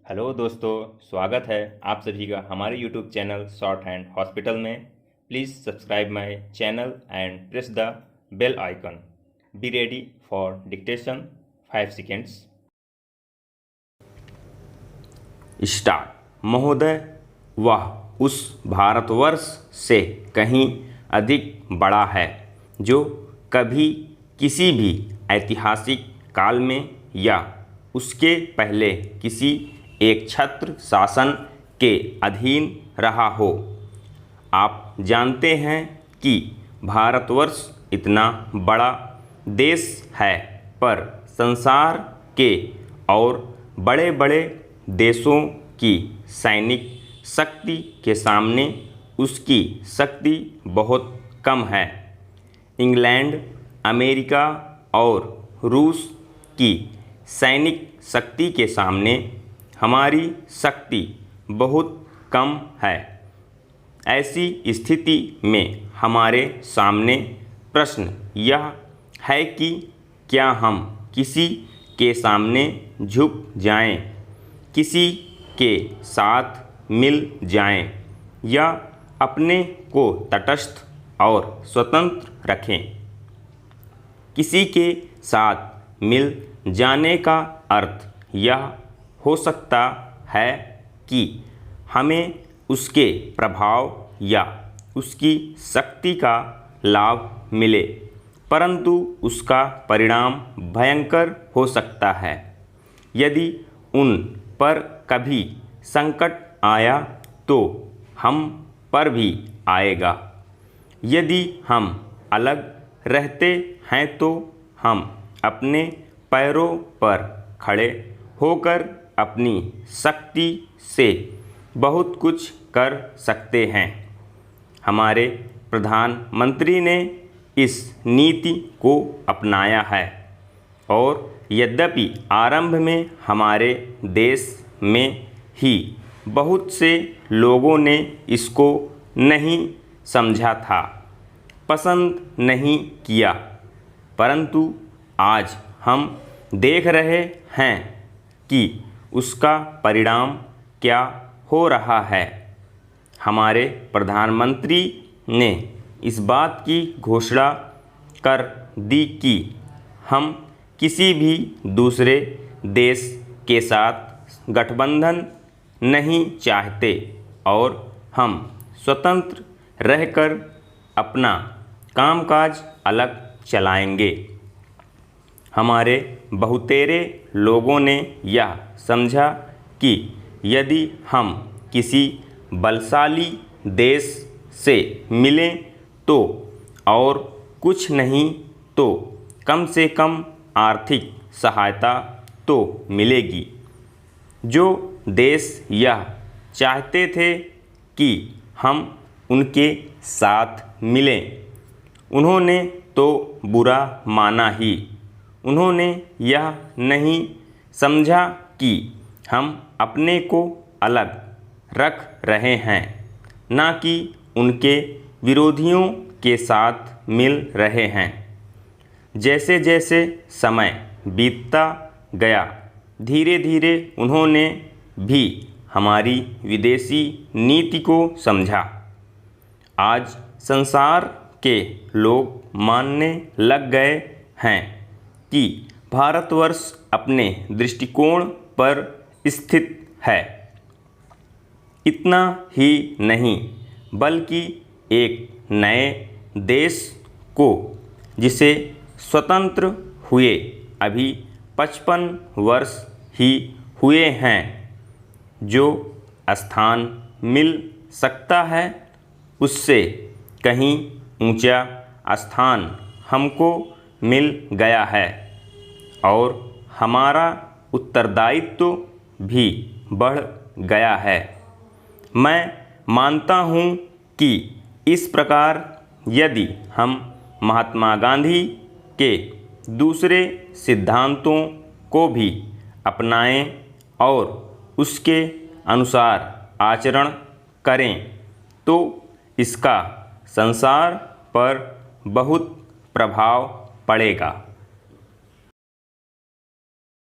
Hello दोस्तों, स्वागत है आप सभी का हमारे YouTube channel shorthand hospital में। Please subscribe my channel and press the bell icon. Be ready for dictation 5 seconds. Start. महोदय, वह उस भारतवर्ष से कहीं अधिक बड़ा है जो कभी किसी भी ऐतिहासिक काल में या उसके पहले किसी एक छत्र शासन के अधीन रहा हो। आप जानते हैं कि भारतवर्ष इतना बड़ा देश है, पर संसार के और बड़े बड़े देशों की सैनिक शक्ति के सामने उसकी शक्ति बहुत कम है। इंग्लैंड, अमेरिका और रूस की सैनिक शक्ति के सामने हमारी शक्ति बहुत कम है। ऐसी स्थिति में हमारे सामने प्रश्न यह है कि क्या हम किसी के सामने झुक जाएं, किसी के साथ मिल जाएं, या अपने को तटस्थ और स्वतंत्र रखें। किसी के साथ मिल जाने का अर्थ यह हो सकता है कि हमें उसके प्रभाव या उसकी शक्ति का लाभ मिले, परंतु उसका परिणाम भयंकर हो सकता है। यदि उन पर कभी संकट आया तो हम पर भी आएगा। यदि हम अलग रहते हैं तो हम अपने पैरों पर खड़े होकर अपनी शक्ति से बहुत कुछ कर सकते हैं। हमारे प्रधानमंत्री ने इस नीति को अपनाया है, और यद्यपि आरंभ में हमारे देश में ही बहुत से लोगों ने इसको नहीं समझा था, पसंद नहीं किया, परंतु आज हम देख रहे हैं कि उसका परिणाम क्या हो रहा है। हमारे प्रधानमंत्री ने इस बात की घोषणा कर दी कि हम किसी भी दूसरे देश के साथ गठबंधन नहीं चाहते और हम स्वतंत्र रहकर अपना कामकाज अलग चलाएंगे। हमारे बहुतेरे लोगों ने यह समझा कि यदि हम किसी बलशाली देश से मिलें तो और कुछ नहीं तो कम से कम आर्थिक सहायता तो मिलेगी। जो देश यह चाहते थे कि हम उनके साथ मिलें, उन्होंने तो बुरा माना ही। उन्होंने यह नहीं समझा कि हम अपने को अलग रख रहे हैं, ना कि उनके विरोधियों के साथ मिल रहे हैं। जैसे जैसे समय बीतता गया, धीरे धीरे उन्होंने भी हमारी विदेशी नीति को समझा। आज संसार के लोग मानने लग गए हैं कि भारतवर्ष अपने दृष्टिकोण पर स्थित है। इतना ही नहीं, बल्कि एक नए देश को, जिसे स्वतंत्र हुए अभी 55 वर्ष ही हुए हैं, जो स्थान मिल सकता है, उससे कहीं ऊंचा स्थान हमको मिल गया है, और हमारा उत्तरदायित्व भी बढ़ गया है। मैं मानता हूँ कि इस प्रकार यदि हम महात्मा गांधी के दूसरे सिद्धांतों को भी अपनाएं और उसके अनुसार आचरण करें तो इसका संसार पर बहुत प्रभाव पड़ेगा।